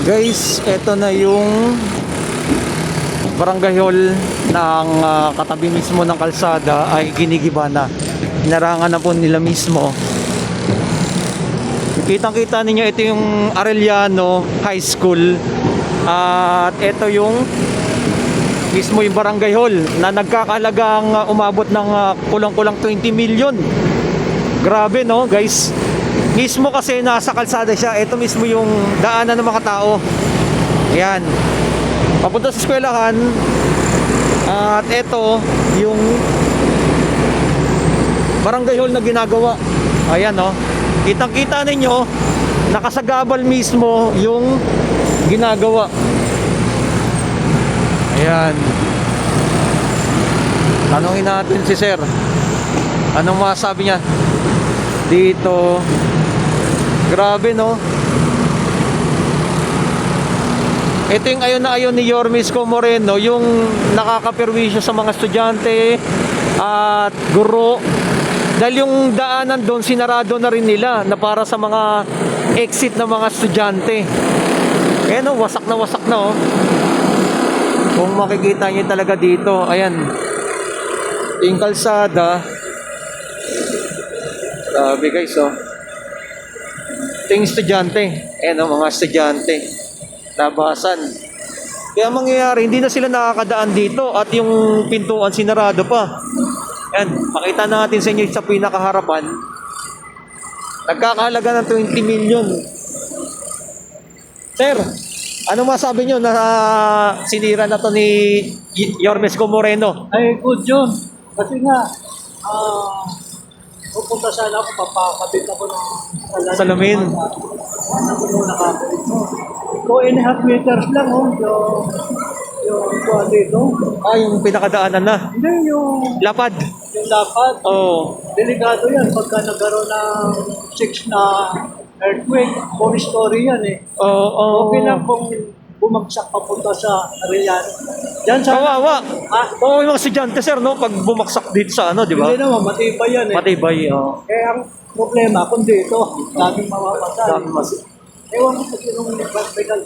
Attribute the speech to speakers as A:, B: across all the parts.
A: Guys, eto na yung barangay hall ng katabi mismo ng kalsada ay ginigiba na. Inarangan na po nila mismo. Kitang-kita ninyo, ito yung Arellano High School. At ito yung mismo yung barangay hall na nagkakahalagang umabot ng kulang-kulang 20 million. Grabe, no, guys? Mismo kasi nasa kalsada siya. Ito mismo yung daanan ng mga tao. Ayan. Papunta sa eskwelahan. At ito yung barangay hall na ginagawa. Ayan, no. Kitang-kita ninyo, nakasagabal mismo yung ginagawa. Ayan. Tanungin natin si Sir. Anong masabi niya dito? Grabe, no? Ito yung ayon na ayon ni Yorme Isko Moreno, yung nakakaperwisyo sa mga estudyante at guro. Dahil yung daanan doon, sinarado na rin nila na para sa mga exit ng mga estudyante. Eh, no, wasak na, oh. Kung makikita nyo talaga dito, ayan, yung kalsada. Sabi guys, oh. Ito yung estudyante. Ayan, oh, mga estudyante. Labasan. Kaya mangyayari, hindi na sila nakakadaan dito at yung pintuan sinarado pa. Ayan, makita natin sa inyo sa pinakaharapan. Nagkakahalaga ng 20 million. Sir, ano masabi nyo na sinira na to ni Yorme Isko Moreno?
B: Ay, good yun. Kasi nga, pupunta sana ako, papakabit ako ng
A: Salamin.
B: Nakakabit mo. 2.5 meters lang, oh. Yung kuha dito.
A: Ah, yung pinakadaanan na.
B: Hindi, yung
A: Lapad.
B: dapat.
A: Oo.
B: Delikado yan pagka nagkaroon ng 6 na earthquake. 4 story yan eh.
A: Oo.
B: Okay lang kung bumagsak papunta sa Arellano. Diyan sa...
A: Kawawa.
B: Ah,
A: Oo, yung mga estudyante, sir, no? Pag bumaksak dito sa ano, di ba?
B: hindi naman, matibay yan eh.
A: Matibay, oo.
B: Eh, ang problema, kung dito, laging mamamatay.
A: Daming mas-
B: Ewan ko kasi nung practical.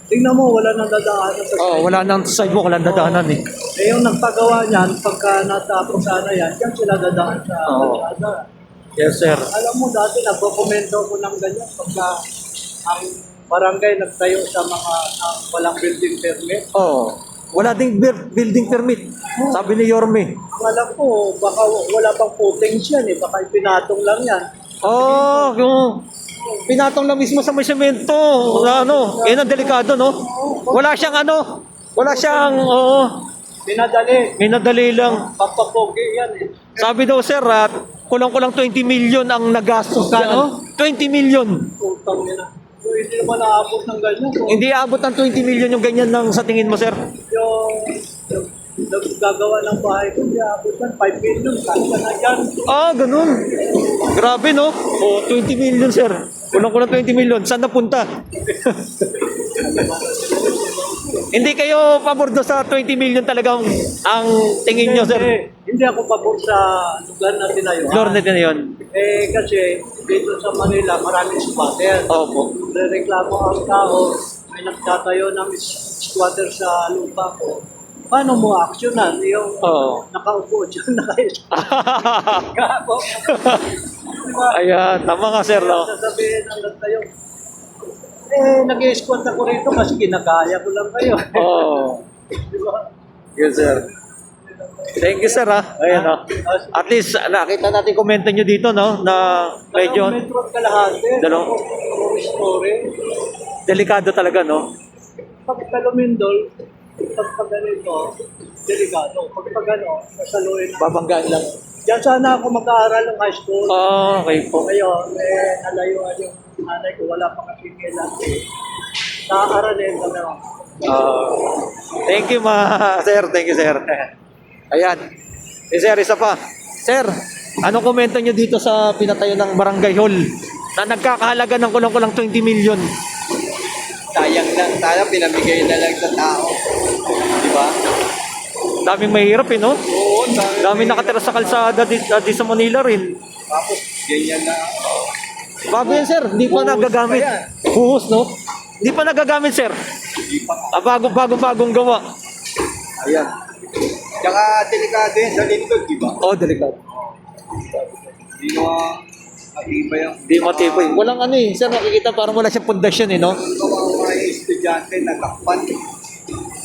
B: Tingnan mo, wala nang dadaanan sa
A: Oo, wala nang sidewalk, wala nang dadaanan eh.
B: Eh, yung nagpagawa niyan, pagka natapos sana yan, yan sila dadaan sa
A: Oo.
B: kalsada.
A: Yes, sir.
B: Alam mo, dati nagdokumento ko ng ganyan pagka ang barangay nagtayo sa mga walang building permit.
A: Oo. Wala ding building permit. Sabi ni Yorme.
B: Ang alam ko, baka wala pang footings yan eh, baka ipinatong lang yan.
A: Oo, yung pinatong lang mismo sa may semento. Ano, yan ang delikado, no? Wala siyang ano, wala siyang, oo,
B: Pinadali,
A: minadali lang.
B: papapogi yan eh.
A: Sabi daw, sir, at kulang-kulang 20 million ang nagastos dyan.
B: Kano?
A: 20 million.
B: Utang nila. So, hindi naman naabot ng ganyan. So,
A: Hindi aabot ng 20 million yung ganyan ng sa tingin mo, sir.
B: yung gagawa ng bahay ko, hindi aabot yan. 5 million, kaya na yan.
A: Ah, ganun. Grabe, no? O, 20 million, sir. Kulang-kulang 20 million. Saan napunta? Hindi kayo pabor doon sa 20 million talagang ang tingin nyo, sir?
B: Hindi ako pabor sa lugar na tinayuan.
A: Floor na din yun.
B: Eh, kasi dito sa Manila, maraming squatter.
A: Opo.
B: Reklamo ang tao, may nagtatayo ng squatter sa lupa ko. Paano mo aksyonan yung
A: Oo.
B: nakaupo dyan na kayo? Gapo. Diba?
A: Ayan, tama nga, sir, no?
B: Sasabihin ang nagtayo. Eh, nag-i-squat ako rito kasi kinakaya ko lang kayo.
A: Oo.
B: Diba?
A: Yes, sir. Thank you, sir, ha? Ayan, no? At least, nakita natin komento nyo dito, no? Na medyo
B: Metro at kalahati.
A: Dalawa.
B: Story.
A: delikado talaga, no?
B: Pag kalumindol, pag ganito, delikado. Pag ano, nasaluhin na.
A: Babanggaan lang.
B: Diyan sana ako mag-aaral ng high school.
A: Oh, okay po.
B: Ngayon, nalayuan yung nanay ko, wala pang kasingilan. Nakaaralin kami.
A: Thank you, sir. Thank you, sir. Ayan. Sir, isa pa. Sir, anong komento nyo dito sa pinatayo ng barangay hall na nagkakahalaga ng kulang-kulang 20 million?
B: Sayang lang, sana pinamigay na lang sa tao. Di ba?
A: Daming mahirap, no?
B: Oo,
A: Daming nakatira sa kalsada di sa Manila rin.
B: Tapos, ganyan na.
A: Bago yan, sir. Hindi pa
B: Buhos
A: nagagamit.
B: pa yan.
A: Buhos, no? Hindi pa nagagamit, sir.
B: Hindi pa.
A: Bagong gawa.
B: Ayan. Tsaka delikado yun sa lindog, di ba?
A: Oh, delikado.
B: Hindi mo matibay yung...
A: Hindi matibay. Walang ano eh. Sir, makikita parang wala siyang pundasyon eh, no?
B: Ito mga estudyante nagkakpan.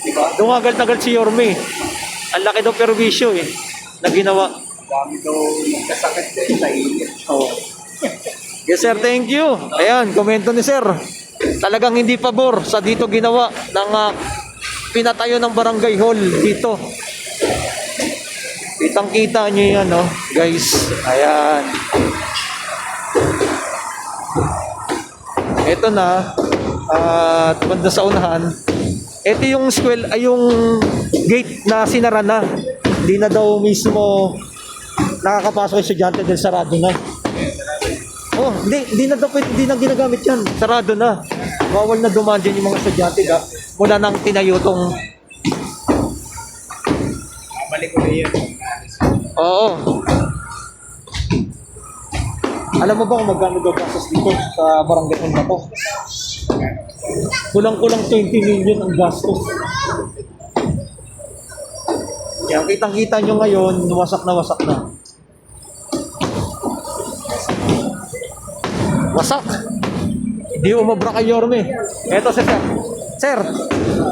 B: Di ba?
A: Dumagal-tagal si Yorme. Ang laki daw perwisyo eh, na ginawa.
B: Dami daw kasakit din sa init.
A: Oh. Yes, sir. Thank you. Ayan, komento ni sir. Talagang hindi pabor sa dito ginawa ng pinatayo ng barangay hall dito. Kitang-kita nyo yan, no? Guys, ayan. Ito na, at banda sa unahan, ito yung school, ay yung gate na sinara na. Hindi na daw mismo nakakapasok yung estudyante dahil sarado na. Oh, hindi na daw hindi na ginagamit yan. Sarado na. Bawal na dumaan dyan yung mga estudyante mula nang tinayo tong...
B: Balik ko na yan.
A: Oo. Alam mo ba kung magkano daw gastos dito sa barangay hall na to? Kulang-kulang 20 million ang gastos. Kaya kitang-kita nyo ngayon, wasak na wasak na. Wasak! Hindi umabra kay Yorme. Eto si Sir. Sir,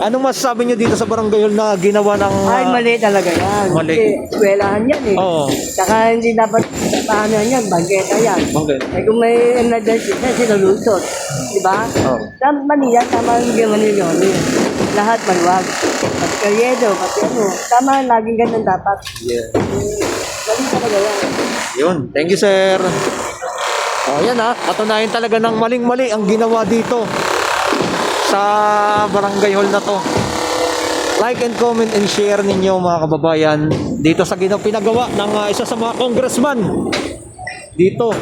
A: anong masasabi nyo dito sa barangay hall na ginawa ng...
C: Ay, mali talaga yan.
A: Mali.
C: Kasi eskwelahan yan eh.
A: Oo.
C: Saka hindi dapat paano yan, bangketa yan.
A: Bakit?
C: Eh kung may emergency na sinulusot. Di ba?
A: Oo.
C: Mali yan, tama ang ginawa ni Yoni. Lahat maluwag. Pati karyedo, pati ano. Tama, laging ganun dapat.
A: Yeah.
C: Mali talaga yan.
A: Yun. Thank you, sir. O, yan ha. Katunayan talaga ng maling-mali ang ginawa dito sa barangay hall na to. Like and comment and share ninyo mga kababayan dito sa pinagawa ng isa sa mga congressman dito.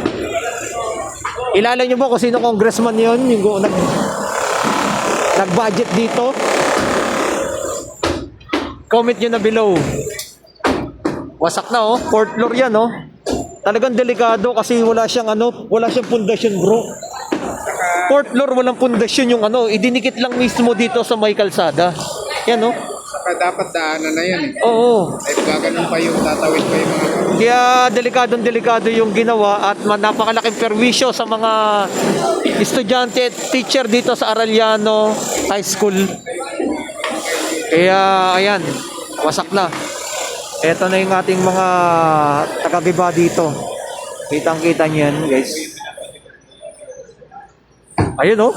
A: Ilala nyo ba kung sino congressman yon yung nag-budget dito? Comment nyo na below. Wasak na oh, fourth floor yan oh. Talagang delikado kasi wala siyang pundasyon, bro. Fourth floor walang pundasyon yung idinikit lang mismo dito sa may kalsada. Yan oh.
B: Saka dapat daanan na yan eh.
A: Oo.
B: Ay gaganon pa yung tatawid pa yung mga...
A: Kaya delikado yung ginawa at napakalaking perwisyo sa mga estudyante at teacher dito sa Arellano High School. Kaya ayan, wasak na. Ito na yung ating mga taga-giba dito. Kitang-kita niyo yan, guys. Ayun oh.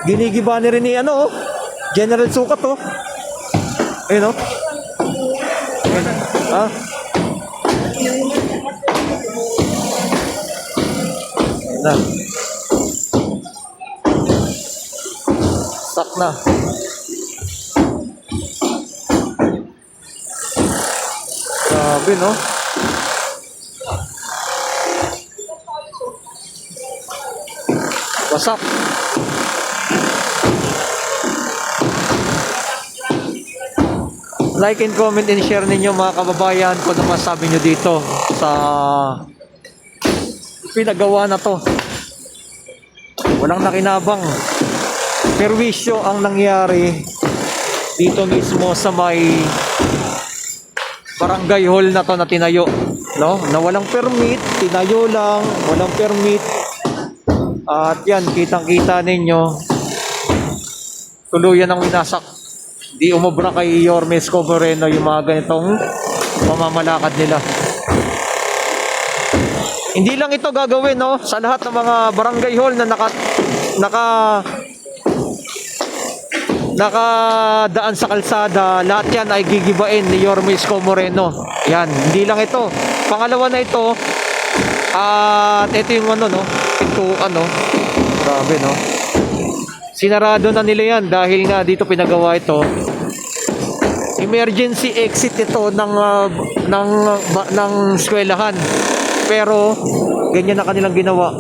A: Ginigiba ni rin ni General Sukat oh. Ayun oh. Ha? Na. Sak na. Grabe no. Wasak. Like and comment and share ninyo mga kababayan kung ano masabi nyo dito sa pinagawa na to. Walang nakinabang. Perwisyo ang nangyari dito mismo sa may barangay hall na to na tinayo, no? Na walang permit, tinayo lang, walang permit. At yan, kitang-kita ninyo tuluyan ang winasak. Di umubra kay Yorme Isko Moreno yung mga ganitong pamamalakad nila. Hindi lang ito gagawin, no? Sa lahat ng mga barangay hall na nakadaan sa kalsada, lahat yan ay gigibain ni Yorme Isko Moreno. Yan, hindi lang ito. Pangalawa na ito. At ito yung grabe, no? Sinarado na nila yan dahil nga dito pinagawa ito. Emergency exit ito ng eskwelahan. Pero ganyan na kanilang ginawa.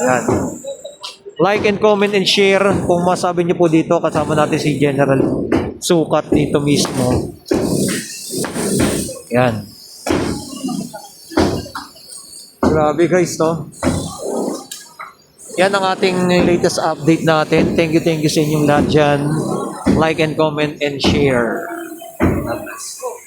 A: Ayan. Like and comment and share kung masabi niyo po dito. Kasama natin si General Sukat dito mismo. Ayan. Grabe guys, no? Yan ang ating latest update natin. Thank you sa inyong lahat dyan. Like and comment and share. God bless.